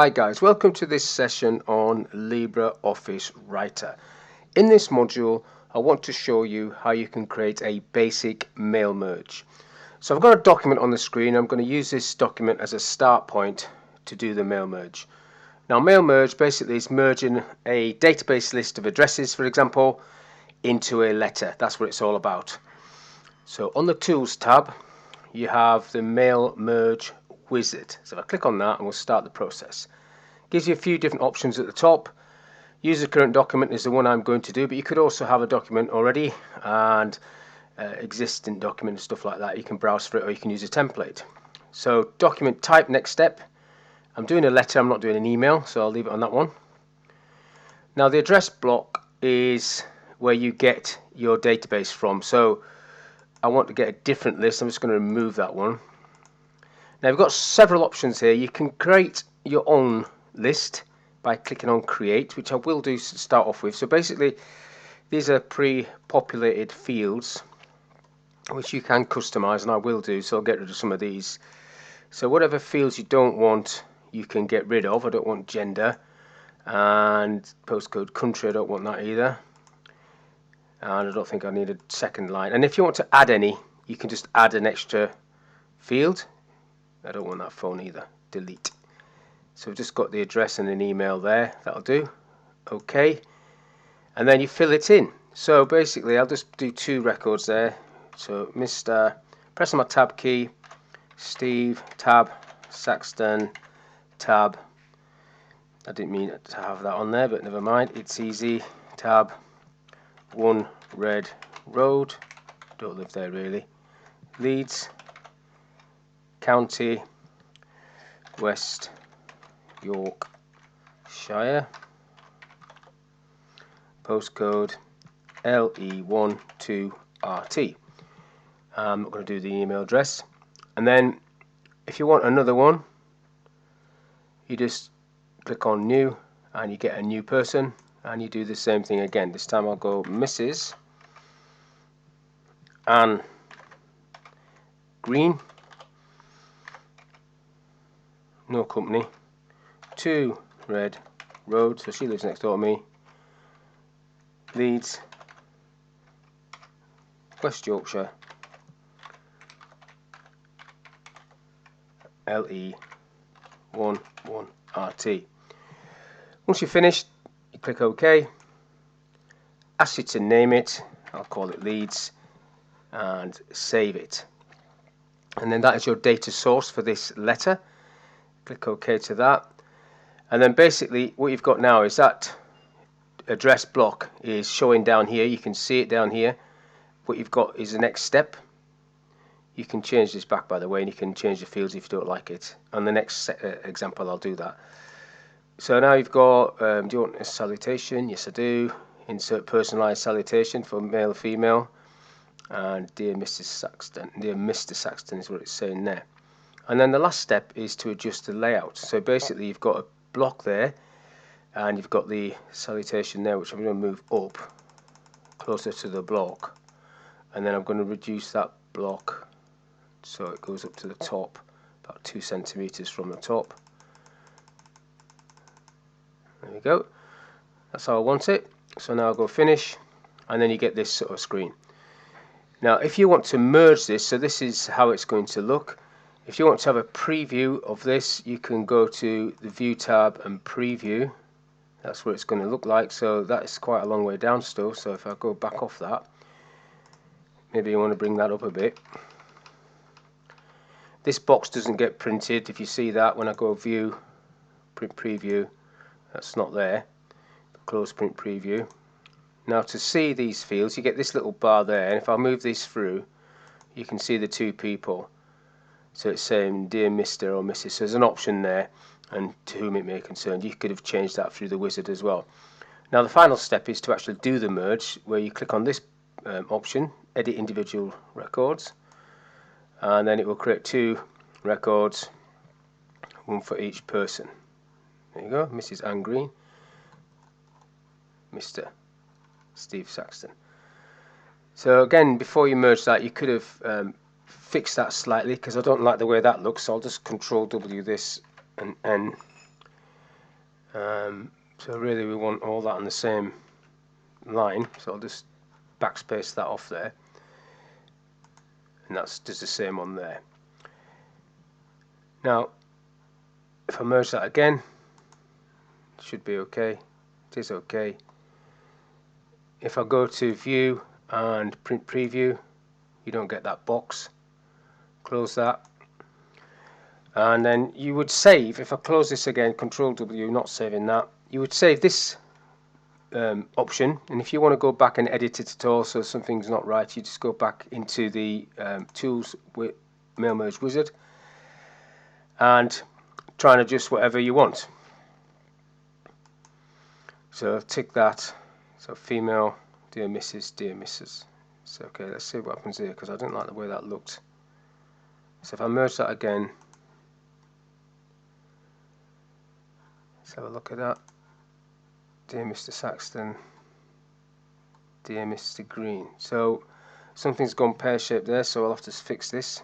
Hi guys, welcome to this session on LibreOffice Writer. In this module, I want to show you how you can create a basic mail merge. So I've got a document on the screen. I'm going to use this document as a start point to do the mail merge. Now, mail merge basically is merging a database list of addresses, for example, into a letter. That's what it's all about. So on the Tools tab, you have the Mail Merge wizard. So if I click on that, and we'll start the process. Gives you a few different options at the top. Use the current document is the one I'm going to do, but you could also have a document already and existing document and stuff like that. You can browse for it, or you can use a template. So document type, next step. I'm doing a letter, I'm not doing an email, so I'll leave it on that one. Now the address block is where you get your database from. So I want to get a different list. I'm just going to remove that one. Now we've got several options here. You can create your own list by clicking on create, which I will do to start off with. So basically these are pre-populated fields which you can customize, and I will do, so I'll get rid of some of these. So whatever fields you don't want, you can get rid of. I don't want gender and postcode country, I don't want that either, and I don't think I need a second line. And if you want to add any, you can just add an extra field. I don't want that phone either, delete. So we've just got the address and an email there, that'll do. Okay, and then you fill it in. So basically I'll just do two records there. So Mr. press on my tab key, Steve, tab, Saxton, tab. I didn't mean to have that on there, but never mind, it's easy. Tab 1 Red Road, don't live there really. Leeds, County, West Yorkshire, postcode LE12RT. I'm not going to do the email address. And then if you want another one, you just click on new and you get a new person, and you do the same thing again. This time I'll go Mrs. Anne Green, no company, 2 Red Road, so she lives next door to me, Leeds, West Yorkshire, LE11RT. Once you're finished, you click OK. Ask you to name it. I'll call it Leeds, and save it. And then that is your data source for this letter. Click OK to that. And then basically what you've got now is that address block is showing down here. You can see it down here. What you've got is the next step. You can change this back, by the way, and you can change the fields if you don't like it. On the next example I'll do that. So now you've got, do you want a salutation? Yes I do. Insert personalised salutation for male or female. And dear Mrs. Saxton, dear Mr. Saxton is what it's saying there. And then the last step is to adjust the layout. So basically you've got a block there, and you've got the salutation there, which I'm going to move up closer to the block, and then I'm going to reduce that block so it goes up to the top, about 2 centimeters from the top. There we go. That's how I want it. So now I'll go finish, and then you get this sort of screen. Now if you want to merge this, so this is how it's going to look. If you want to have a preview of this, you can go to the View tab and Preview. That's what it's going to look like. So that is quite a long way down still. So if I go back off that, maybe you want to bring that up a bit. This box doesn't get printed. If you see that, when I go View, Print Preview, that's not there. Close Print Preview. Now to see these fields, you get this little bar there, and if I move this through, you can see the two people. So it's saying dear Mr. or Mrs. So there's an option there, and to whom it may concern. You could have changed that through the wizard as well. Now the final step is to actually do the merge, where you click on this option, edit individual records, and then it will create 2 records, one for each person. There you go, Mrs. Anne Green, Mr. Steve Saxton. So again, before you merge that, you could have fixed that slightly, because I don't like the way that looks. So I'll just Control W this and N So really we want all that on the same line, so I'll just backspace that off there, and that's just the same on there. Now if I merge that again, it should be okay. It is okay. If I go to view and print preview, you don't get that box. Close that, and then you would save. If I close this again, Control W, not saving that, you would save this option, and if you want to go back and edit it at all, so something's not right, you just go back into the Tools with Mail Merge Wizard and try and adjust whatever you want. So tick that. So female, dear Mrs., dear Mrs. So okay, let's see what happens here, because I didn't like the way that looked. So if I merge that again, let's have a look at that. Dear Mr. Saxton, dear Mr. Green. So something's gone pear-shaped there, so I'll have to fix this.